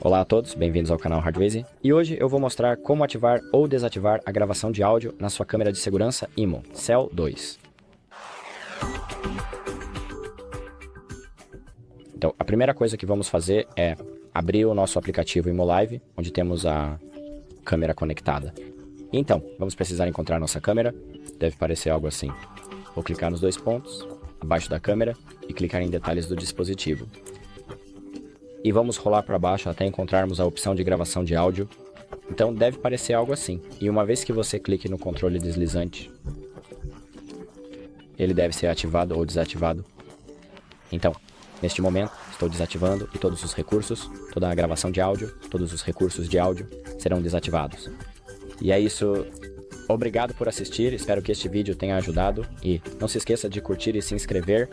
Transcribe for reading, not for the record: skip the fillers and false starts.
Olá a todos, bem-vindos ao canal Hardways. E hoje eu vou mostrar como ativar ou desativar a gravação de áudio na sua câmera de segurança IMOU Cell 2. Então, a primeira coisa que vamos fazer é abrir o nosso aplicativo imolive, onde temos a câmera conectada. Então, vamos precisar encontrar nossa câmera, deve parecer algo assim. Vou clicar nos dois pontos, abaixo da câmera, e clicar em detalhes do dispositivo. E vamos rolar para baixo até encontrarmos a opção de gravação de áudio. Então deve parecer algo assim. E uma vez que você clique no controle deslizante, ele deve ser ativado ou desativado. Então, neste momento, estou desativando e todos os recursos, toda a gravação de áudio, todos os recursos de áudio serão desativados. E é isso. Obrigado por assistir, espero que este vídeo tenha ajudado. E não se esqueça de curtir e se inscrever